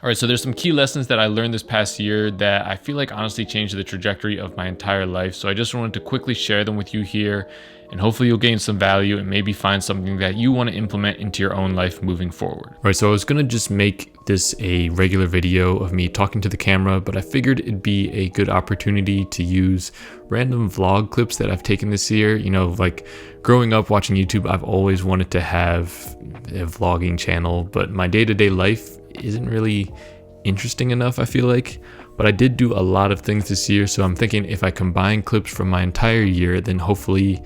All right, so there's some key lessons that I learned this past year that I feel like honestly changed the trajectory of my entire life. So I just wanted to quickly share them with you here, and hopefully you'll gain some value and maybe find something that you want to implement into your own life moving forward. All right, so I was gonna just make this a regular video of me talking to the camera, but I figured it'd be a good opportunity to use random vlog clips that I've taken this year. You know, like growing up watching YouTube, I've always wanted to have a vlogging channel, but my day-to-day life isn't really interesting enough, I feel like. But I did do a lot of things this year, so I'm thinking if I combine clips from my entire year, then hopefully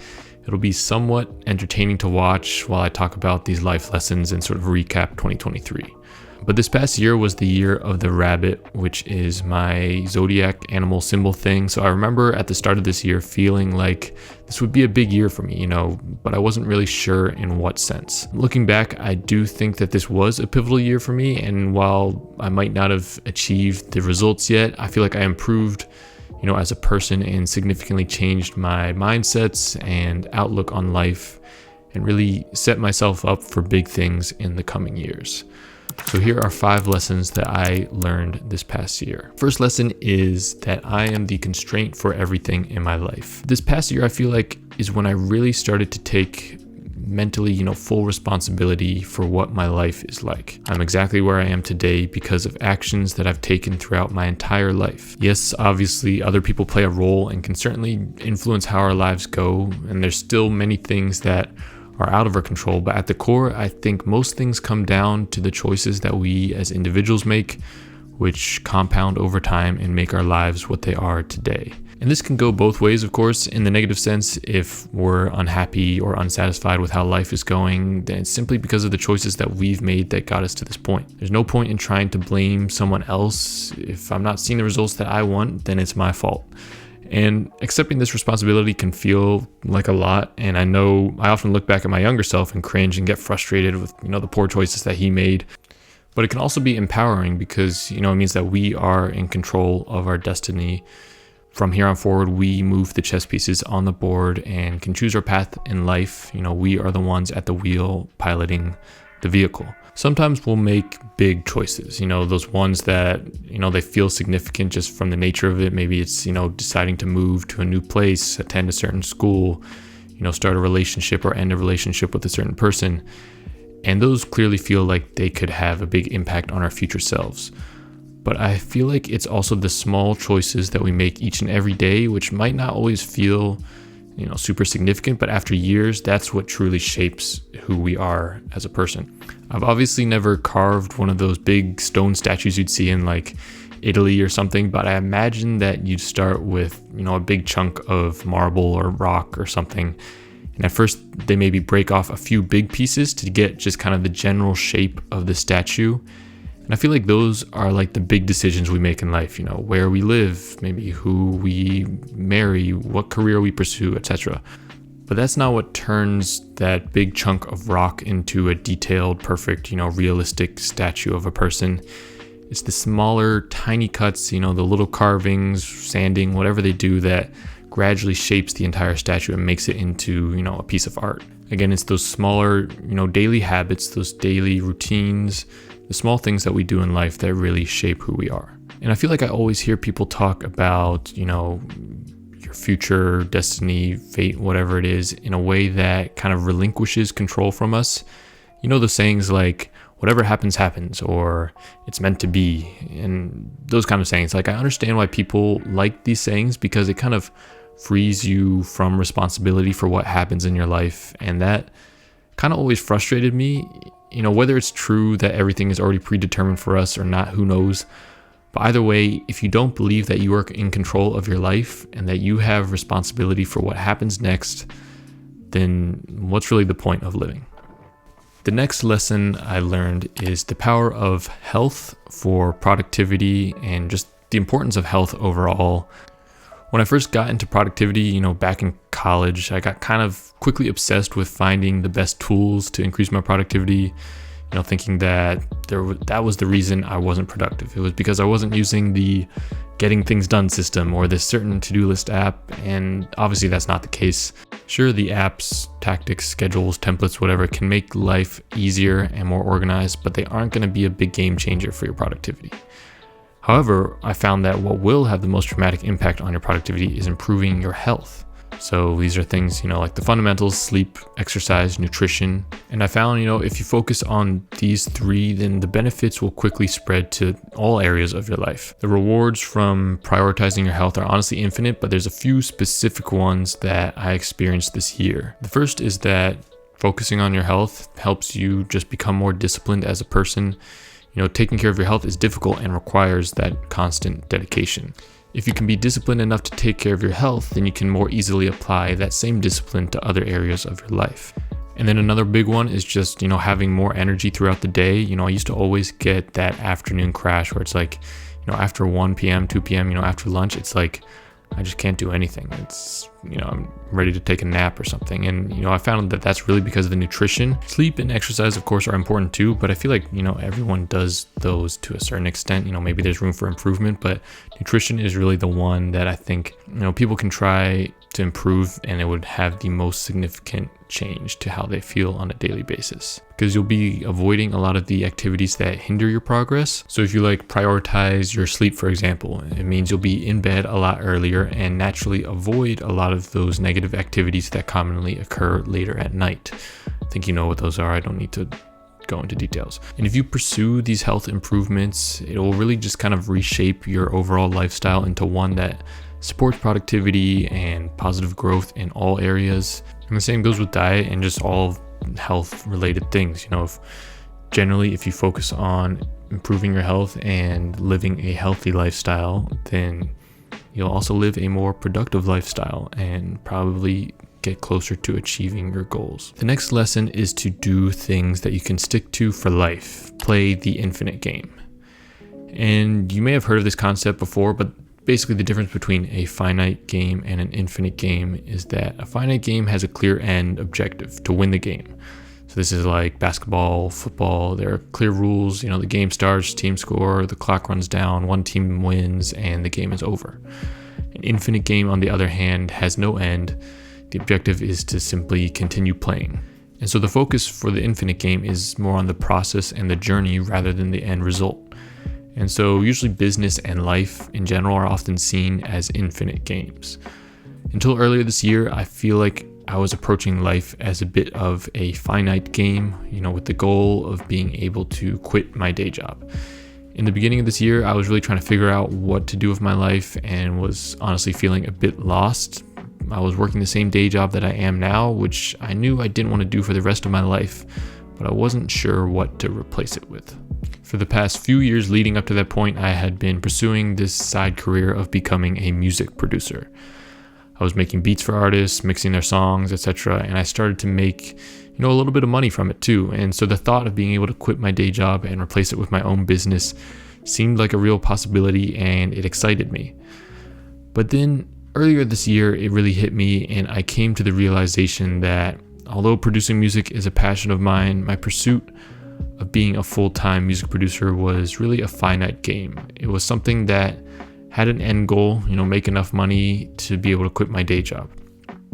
it'll be somewhat entertaining to watch while I talk about these life lessons and sort of recap 2023. But this past year was the year of the rabbit, which is my zodiac animal symbol thing. So I remember at the start of this year feeling like this would be a big year for me, you know, but I wasn't really sure in what sense. Looking back, I do think that this was a pivotal year for me. And while I might not have achieved the results yet, I feel like I improved, you know, as a person and significantly changed my mindsets and outlook on life and really set myself up for big things in the coming years. So here are 5 lessons that I learned this past year. First lesson is that I am the constraint for everything in my life. This past year, I feel like is when I really started to take mentally, you know, full responsibility for what my life is like. I'm exactly where I am today because of actions that I've taken throughout my entire life. Yes, obviously other people play a role and can certainly influence how our lives go, and there's still many things that are out of our control, but at the core, I think most things come down to the choices that we as individuals make, which compound over time and make our lives what they are today. And this can go both ways, of course. In the negative sense, if we're unhappy or unsatisfied with how life is going, then it's simply because of the choices that we've made that got us to this point. There's no point in trying to blame someone else. If I'm not seeing the results that I want, then it's my fault. And accepting this responsibility can feel like a lot. And I know I often look back at my younger self and cringe and get frustrated with, you know, the poor choices that he made. But it can also be empowering because, you know, it means that we are in control of our destiny. From here on forward, we move the chess pieces on the board and can choose our path in life. You know, we are the ones at the wheel piloting the vehicle. Sometimes we'll make big choices, you know, those ones that, you know, they feel significant just from the nature of it. Maybe it's, you know, deciding to move to a new place, attend a certain school, you know, start a relationship or end a relationship with a certain person. And those clearly feel like they could have a big impact on our future selves. But I feel like it's also the small choices that we make each and every day, which might not always feel, you know, super significant, but after years, that's what truly shapes who we are as a person. I've obviously never carved one of those big stone statues you'd see in like Italy or something, but I imagine that you'd start with, you know, a big chunk of marble or rock or something. And at first they maybe break off a few big pieces to get just kind of the general shape of the statue. And I feel like those are like the big decisions we make in life, you know, where we live, maybe who we marry, what career we pursue, etc. But that's not what turns that big chunk of rock into a detailed, perfect, you know, realistic statue of a person. It's the smaller, tiny cuts, you know, the little carvings, sanding, whatever they do that gradually shapes the entire statue and makes it into, you know, a piece of art. Again, it's those smaller, you know, daily habits, those daily routines, the small things that we do in life that really shape who we are. And I feel like I always hear people talk about, you know, your future, destiny, fate, whatever it is, in a way that kind of relinquishes control from us. You know, the sayings like, whatever happens, happens, or it's meant to be, and those kind of sayings. Like, I understand why people like these sayings because it kind of frees you from responsibility for what happens in your life. And that kind of always frustrated me. You know, whether it's true that everything is already predetermined for us or not, who knows? But either way, if you don't believe that you are in control of your life and that you have responsibility for what happens next, then what's really the point of living? The next lesson I learned is the power of health for productivity and just the importance of health overall. When I first got into productivity, you know, back in college, I got kind of quickly obsessed with finding the best tools to increase my productivity. thinking that that was the reason I wasn't productive. It was because I wasn't using the getting things done system or this certain to-do list app, and obviously that's not the case. Sure, the apps, tactics, schedules, templates, whatever, can make life easier and more organized, but they aren't going to be a big game changer for your productivity. However, I found that what will have the most dramatic impact on your productivity is improving your health. So these are things, like the fundamentals: sleep, exercise, nutrition. And I found, if you focus on these three, then the benefits will quickly spread to all areas of your life. The rewards from prioritizing your health are honestly infinite, but there's a few specific ones that I experienced this year. The first is that focusing on your health helps you just become more disciplined as a person. Taking care of your health is difficult and requires that constant dedication. If you can be disciplined enough to take care of your health, then you can more easily apply that same discipline to other areas of your life. And then another big one is just, having more energy throughout the day. I used to always get that afternoon crash where it's like, after 1 p.m., 2 p.m., after lunch, it's like, I just can't do anything. It's, I'm ready to take a nap or something. And, I found that that's really because of the nutrition. Sleep and exercise, of course, are important too, but I feel like, everyone does those to a certain extent. Maybe there's room for improvement, but nutrition is really the one that I think, people can try to improve, and it would have the most significant change to how they feel on a daily basis, because you'll be avoiding a lot of the activities that hinder your progress. So if you prioritize your sleep, for example, it means you'll be in bed a lot earlier and naturally avoid a lot of those negative activities that commonly occur later at night. I think you know what those are. I don't need to go into details. And if you pursue these health improvements, it will really just kind of reshape your overall lifestyle into one that supports productivity and positive growth in all areas. And the same goes with diet and just all health related things. If you focus on improving your health and living a healthy lifestyle, then you'll also live a more productive lifestyle and probably get closer to achieving your goals. The next lesson is to do things that you can stick to for life. Play the infinite game. And you may have heard of this concept before, but basically the difference between a finite game and an infinite game is that a finite game has a clear end objective: to win the game. So this is like basketball, football. There are clear rules. The game starts, team score, the clock runs down, one team wins, and the game is over. An infinite game, on the other hand, has no end. The objective is to simply continue playing. And so the focus for the infinite game is more on the process and the journey rather than the end result. And so usually business and life in general are often seen as infinite games. Until earlier this year, I feel like I was approaching life as a bit of a finite game, with the goal of being able to quit my day job. In the beginning of this year, I was really trying to figure out what to do with my life and was honestly feeling a bit lost. I was working the same day job that I am now, which I knew I didn't want to do for the rest of my life, but I wasn't sure what to replace it with. For the past few years leading up to that point, I had been pursuing this side career of becoming a music producer. I was making beats for artists, mixing their songs, etc., and I started to make, a little bit of money from it too. And so the thought of being able to quit my day job and replace it with my own business seemed like a real possibility, and it excited me. But then earlier this year, it really hit me, and I came to the realization that although producing music is a passion of mine, my pursuit of being a full-time music producer was really a finite game. It was something that had an end goal, make enough money to be able to quit my day job.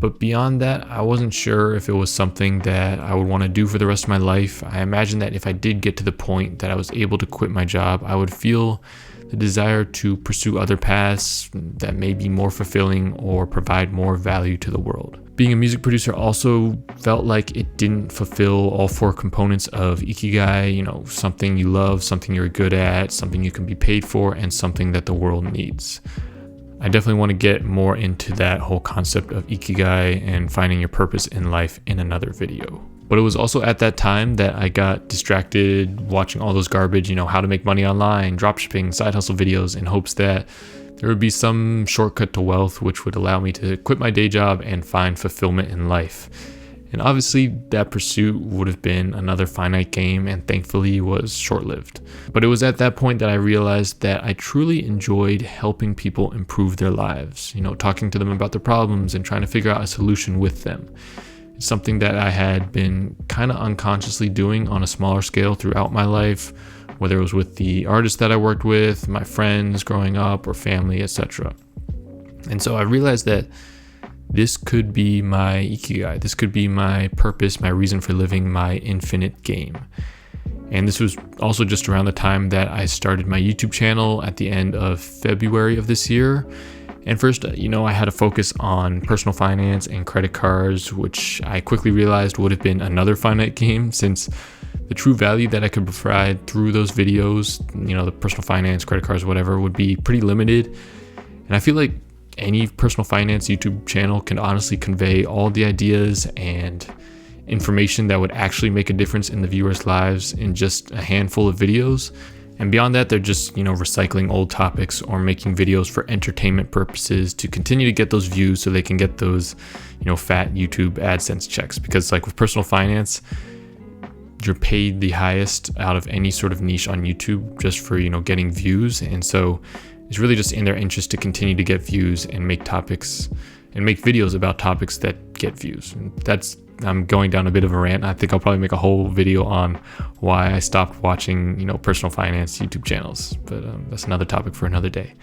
But beyond that, I wasn't sure if it was something that I would want to do for the rest of my life. I imagined that if I did get to the point that I was able to quit my job, I would feel the desire to pursue other paths that may be more fulfilling or provide more value to the world. Being a music producer also felt like it didn't fulfill all four components of Ikigai, something you love, something you're good at, something you can be paid for, and something that the world needs. I definitely want to get more into that whole concept of Ikigai and finding your purpose in life in another video. But it was also at that time that I got distracted watching all those garbage, how to make money online, dropshipping, side hustle videos, in hopes that there would be some shortcut to wealth which would allow me to quit my day job and find fulfillment in life. And obviously that pursuit would have been another finite game, and thankfully was short-lived. But it was at that point that I realized that I truly enjoyed helping people improve their lives, talking to them about their problems and trying to figure out a solution with them. It's something that I had been kind of unconsciously doing on a smaller scale throughout my life, whether it was with the artists that I worked with, my friends growing up, or family, etc. And so I realized that this could be my ikigai. This could be my purpose, my reason for living, my infinite game. And this was also just around the time that I started my YouTube channel at the end of February of this year. And first, I had a focus on personal finance and credit cards, which I quickly realized would have been another finite game, since the true value that I could provide through those videos, the personal finance, credit cards, whatever, would be pretty limited. And I feel like any personal finance YouTube channel can honestly convey all the ideas and information that would actually make a difference in the viewers' lives in just a handful of videos. And beyond that, they're just, recycling old topics or making videos for entertainment purposes to continue to get those views so they can get those, fat YouTube AdSense checks. Because like with personal finance, you're paid the highest out of any sort of niche on YouTube just for, getting views. And so it's really just in their interest to continue to get views and make topics and make videos about topics that get views. And I'm going down a bit of a rant. I think I'll probably make a whole video on why I stopped watching, personal finance YouTube channels, but that's another topic for another day.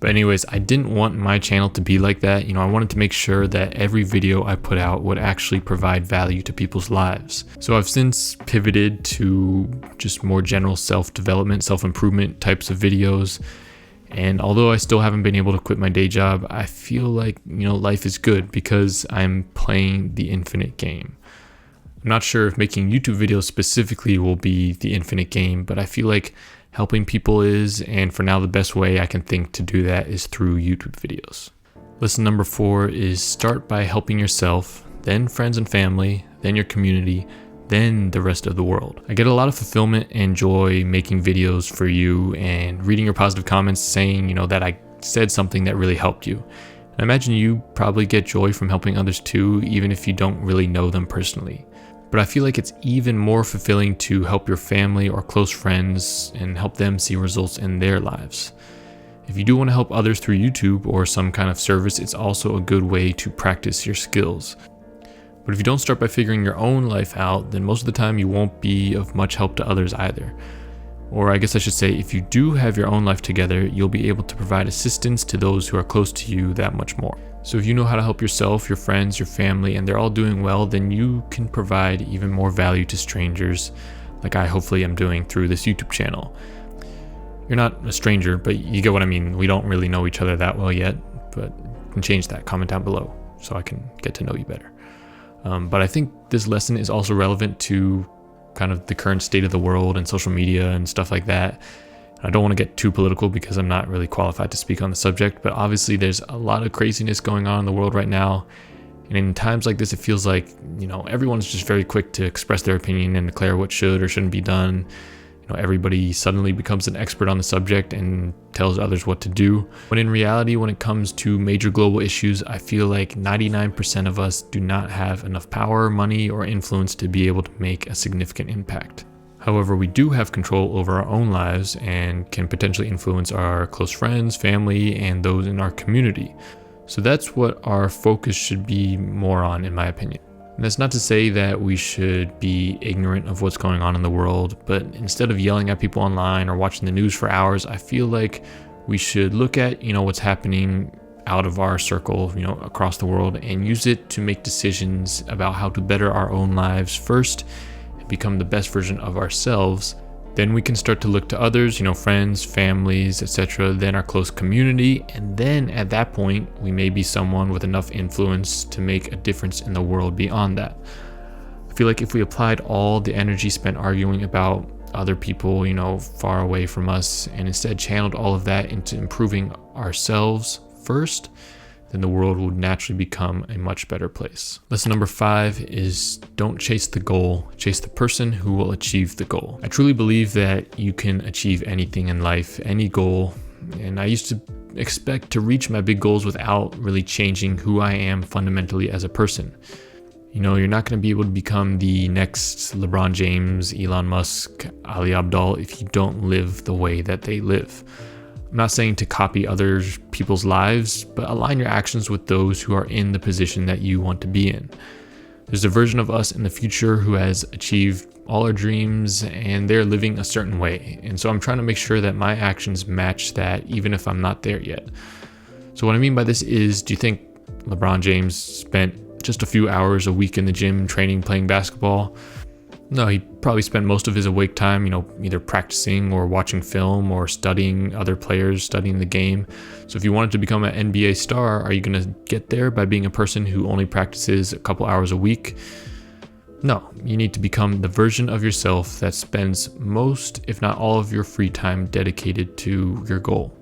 But anyways, I didn't want my channel to be like that. I wanted to make sure that every video I put out would actually provide value to people's lives. So I've since pivoted to just more general self-development, self-improvement types of videos. And although I still haven't been able to quit my day job, I feel like, life is good because I'm playing the infinite game. I'm not sure if making YouTube videos specifically will be the infinite game, but I feel like helping people is, and for now the best way I can think to do that is through YouTube videos. Lesson number 4 is start by helping yourself, then friends and family, then your community, then the rest of the world. I get a lot of fulfillment and joy making videos for you and reading your positive comments saying, that I said something that really helped you. I imagine you probably get joy from helping others too, even if you don't really know them personally. But I feel like it's even more fulfilling to help your family or close friends and help them see results in their lives. If you do want to help others through YouTube or some kind of service, it's also a good way to practice your skills. But if you don't start by figuring your own life out, then most of the time you won't be of much help to others either. Or I guess I should say, if you do have your own life together, you'll be able to provide assistance to those who are close to you that much more. So if you know how to help yourself, your friends, your family, and they're all doing well, then you can provide even more value to strangers, like I hopefully am doing through this YouTube channel. You're not a stranger, but you get what I mean. We don't really know each other that well yet, but you can change that. Comment down below so I can get to know you better. But I think this lesson is also relevant to kind of the current state of the world and social media and stuff like that. I don't want to get too political because I'm not really qualified to speak on the subject, but obviously there's a lot of craziness going on in the world right now. And in times like this, it feels like, everyone's just very quick to express their opinion and declare what should or shouldn't be done. Everybody suddenly becomes an expert on the subject and tells others what to do. When in reality, when it comes to major global issues, I feel like 99% of us do not have enough power, money, or influence to be able to make a significant impact. However, we do have control over our own lives and can potentially influence our close friends, family, and those in our community. So that's what our focus should be more on, in my opinion. And that's not to say that we should be ignorant of what's going on in the world, but instead of yelling at people online or watching the news for hours, I feel like we should look at, what's happening out of our circle, across the world, and use it to make decisions about how to better our own lives first and become the best version of ourselves. Then we can start to look to others, friends, families, etc., then our close community, and then at that point, we may be someone with enough influence to make a difference in the world beyond that. I feel like if we applied all the energy spent arguing about other people, far away from us, and instead channeled all of that into improving ourselves first, then the world would naturally become a much better place. Lesson number 5 is don't chase the goal, chase the person who will achieve the goal. I truly believe that you can achieve anything in life, any goal, and I used to expect to reach my big goals without really changing who I am fundamentally as a person. You're not going to be able to become the next LeBron James, Elon Musk, Ali Abdaal if you don't live the way that they live. I'm not saying to copy other people's lives, but align your actions with those who are in the position that you want to be in. There's a version of us in the future who has achieved all our dreams and they're living a certain way. And so I'm trying to make sure that my actions match that even if I'm not there yet. So what I mean by this is, do you think LeBron James spent just a few hours a week in the gym training, playing basketball? No, he probably spent most of his awake time, either practicing or watching film or studying other players, studying the game. So if you wanted to become an NBA star, are you going to get there by being a person who only practices a couple hours a week? No, you need to become the version of yourself that spends most, if not all, of your free time dedicated to your goal.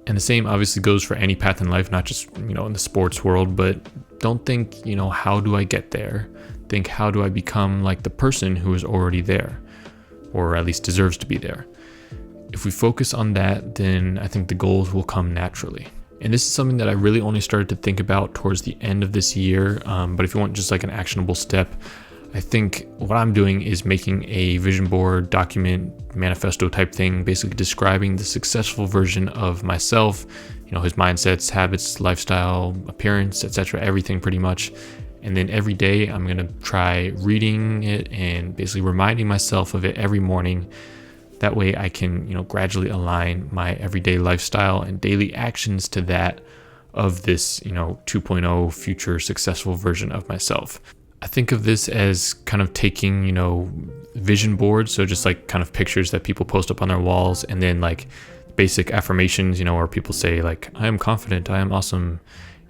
And the same obviously goes for any path in life, not just, in the sports world, but don't think, how do I get there? Think, how do I become like the person who is already there, or at least deserves to be there? If we focus on that, then I think the goals will come naturally. And this is something that I really only started to think about towards the end of this year. But if you want just like an actionable step, I think what I'm doing is making a vision board, document, manifesto type thing, basically describing the successful version of myself, his mindsets, habits, lifestyle, appearance, etc., everything pretty much. And then every day I'm going to try reading it and basically reminding myself of it every morning. That way I can, gradually align my everyday lifestyle and daily actions to that of this, 2.0 future successful version of myself. I think of this as kind of taking, vision boards. So just like kind of pictures that people post up on their walls, and then like basic affirmations, where people say like, I am confident, I am awesome,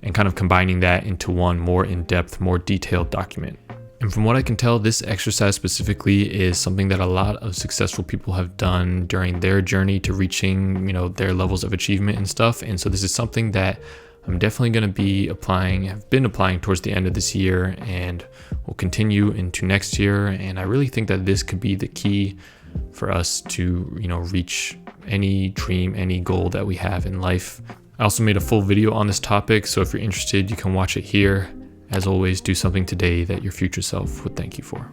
and kind of combining that into one more in-depth, more detailed document. And from what I can tell, this exercise specifically is something that a lot of successful people have done during their journey to reaching, their levels of achievement and stuff. And so this is something that I'm definitely going to be have been applying towards the end of this year and will continue into next year. And I really think that this could be the key for us to, reach any dream, any goal that we have in life. I also made a full video on this topic, so if you're interested, you can watch it here. As always, do something today that your future self would thank you for.